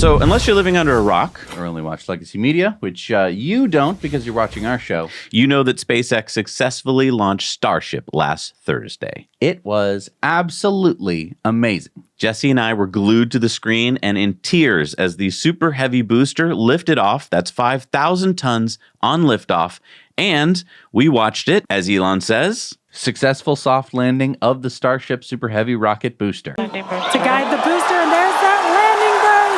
So unless you're living under a rock or only watch Legacy Media, which you don't because you're watching our show, you know that SpaceX successfully launched Starship last Thursday. It was absolutely amazing. Jesse and I were glued to the screen and in tears as the super heavy booster lifted off. That's 5,000 tons on liftoff. And we watched it, as Elon says, successful soft landing of the Starship Super Heavy rocket booster. To guide the booster, and there's that landing bird.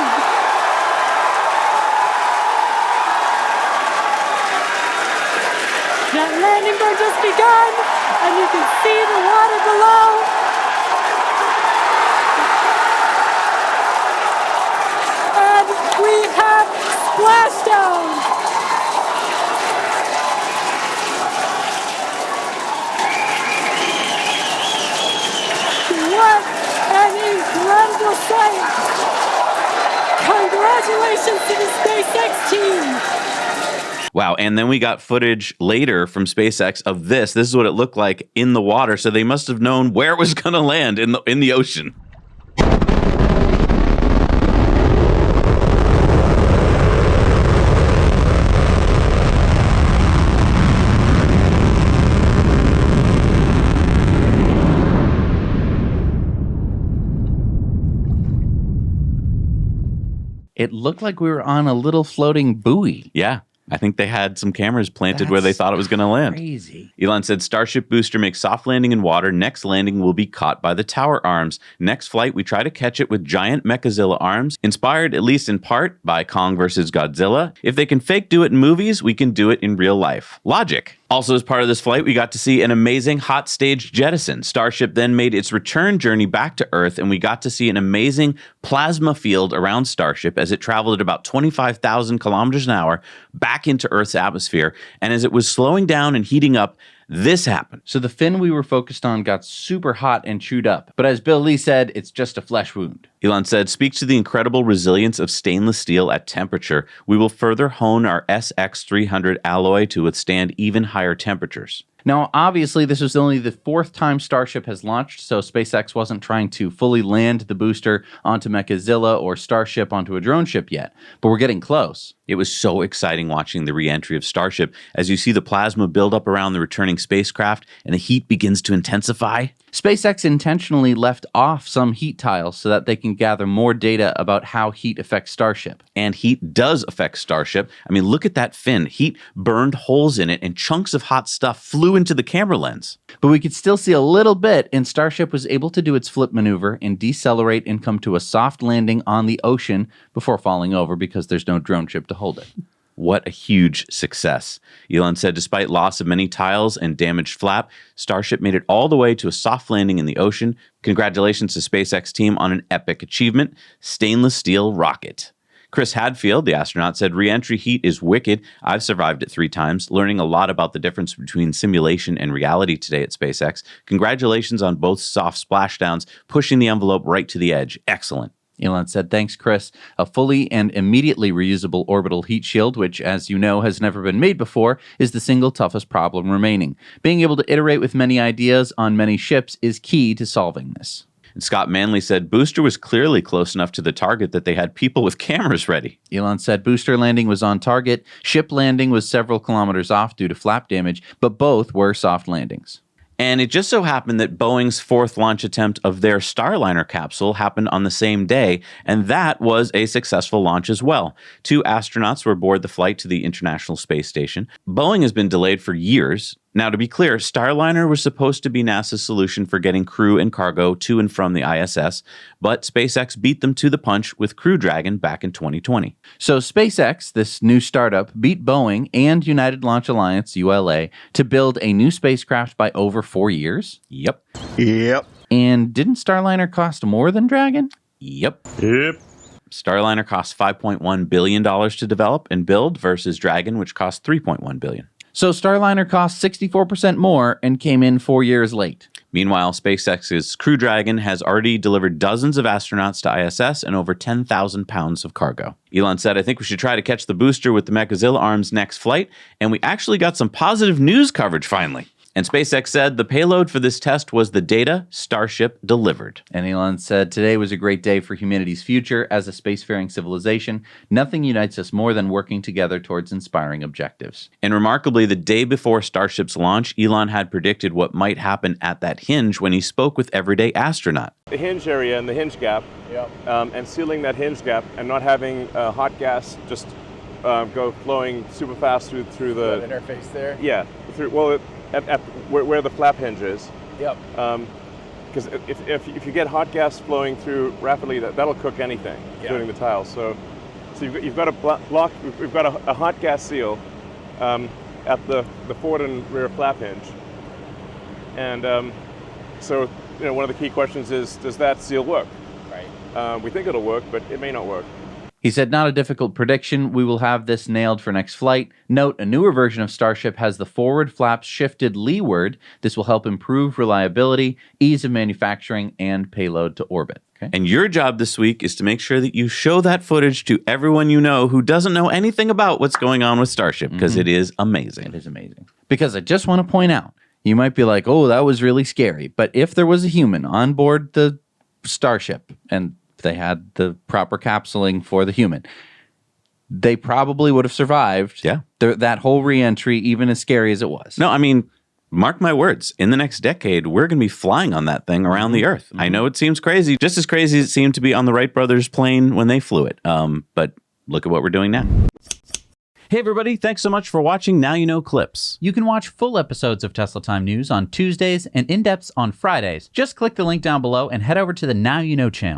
That landing bird just begun, and you can see the water below. And we have splashdown. What an incredible sight! Congratulations to the SpaceX team! Wow, and then we got footage later from SpaceX of this. This is what it looked like in the water, so they must have known where it was going to land in the ocean. It looked like we were on a little floating buoy. Yeah. I think they had some cameras planted where they thought it was going to land. Crazy. Elon said Starship booster makes soft landing in water. Next landing will be caught by the tower arms. Next flight, we try to catch it with giant Mechazilla arms, inspired at least in part by Kong vs. Godzilla. If they can fake do it in movies, we can do it in real life. Logic. Also, as part of this flight, we got to see an amazing hot stage jettison. Starship then made its return journey back to Earth, and we got to see an amazing plasma field around Starship as it traveled at about 25,000 kilometers an hour back into Earth's atmosphere. And as it was slowing down and heating up, this happened. So the fin we were focused on got super hot and chewed up. But as Bill Lee said, it's just a flesh wound. Elon said, speaks to the incredible resilience of stainless steel at temperature. We will further hone our SX300 alloy to withstand even higher temperatures. Now, obviously, this was only the fourth time Starship has launched, so SpaceX wasn't trying to fully land the booster onto Mechazilla or Starship onto a drone ship yet, but we're getting close. It was so exciting watching the re-entry of Starship as you see the plasma build up around the returning spacecraft and the heat begins to intensify. SpaceX intentionally left off some heat tiles so that they can gather more data about how heat affects Starship. And heat does affect Starship. I mean, look at that fin. Heat burned holes in it and chunks of hot stuff flew into the camera lens. But we could still see a little bit, and Starship was able to do its flip maneuver and decelerate and come to a soft landing on the ocean before falling over because there's no drone ship to hold it. What a huge success. Elon said despite loss of many tiles and damaged flap, Starship made it all the way to a soft landing in the ocean. Congratulations to SpaceX team on an epic achievement, stainless steel rocket. Chris Hadfield, the astronaut, said re-entry heat is wicked. I've survived it 3 times, learning a lot about the difference between simulation and reality today at SpaceX. Congratulations on both soft splashdowns, pushing the envelope right to the edge. Excellent. Elon said, thanks, Chris. A fully and immediately reusable orbital heat shield, which, as you know, has never been made before, is the single toughest problem remaining. Being able to iterate with many ideas on many ships is key to solving this. And Scott Manley said booster was clearly close enough to the target that they had people with cameras ready. Elon said booster landing was on target. Ship landing was several kilometers off due to flap damage, but both were soft landings. And it just so happened that Boeing's 4th launch attempt of their Starliner capsule happened on the same day, and that was a successful launch as well. 2 astronauts were aboard the flight to the International Space Station. Boeing has been delayed for years. Now, to be clear, Starliner was supposed to be NASA's solution for getting crew and cargo to and from the ISS, but SpaceX beat them to the punch with Crew Dragon back in 2020. So SpaceX, this new startup, beat Boeing and United Launch Alliance, ULA, to build a new spacecraft by over 4 years? Yep. And didn't Starliner cost more than Dragon? Yep. Starliner cost $5.1 billion to develop and build versus Dragon, which cost $3.1 billion. So Starliner cost 64% more and came in 4 years late. Meanwhile, SpaceX's Crew Dragon has already delivered dozens of astronauts to ISS and over 10,000 pounds of cargo. Elon said, I think we should try to catch the booster with the Mechazilla arms next flight, and we actually got some positive news coverage finally. And SpaceX said the payload for this test was the data Starship delivered. And Elon said, today was a great day for humanity's future as a spacefaring civilization. Nothing unites us more than working together towards inspiring objectives. And remarkably, the day before Starship's launch, Elon had predicted what might happen at that hinge when he spoke with Everyday Astronaut. The hinge area and the hinge gap, and sealing that hinge gap and not having hot gas just go flowing super fast through the interface there. Yeah, at where the flap hinge is. Yep. Because if you get hot gas flowing through rapidly, that'll cook anything, including the tiles. So you've got a block. We've got a hot gas seal at the forward and rear flap hinge, and so one of the key questions is, does that seal work? Right. We think it'll work, but it may not work. He said, not a difficult prediction. We will have this nailed for next flight. Note, a newer version of Starship has the forward flaps shifted leeward. This will help improve reliability, ease of manufacturing, and payload to orbit. Okay. And your job this week is to make sure that you show that footage to everyone you know who doesn't know anything about what's going on with Starship, because it is amazing. It is amazing. Because I just want to point out, you might be like, oh, that was really scary. But if there was a human on board the Starship and they had the proper capsuling for the human, they probably would have survived that whole re-entry, even as scary as it was. No, I mean, mark my words, in the next decade, we're going to be flying on that thing around the Earth. I know it seems crazy, just as crazy as it seemed to be on the Wright brothers' plane when they flew it. But look at what we're doing now. Hey, everybody. Thanks so much for watching Now You Know Clips. You can watch full episodes of Tesla Time News on Tuesdays and in-depths on Fridays. Just click the link down below and head over to the Now You Know channel.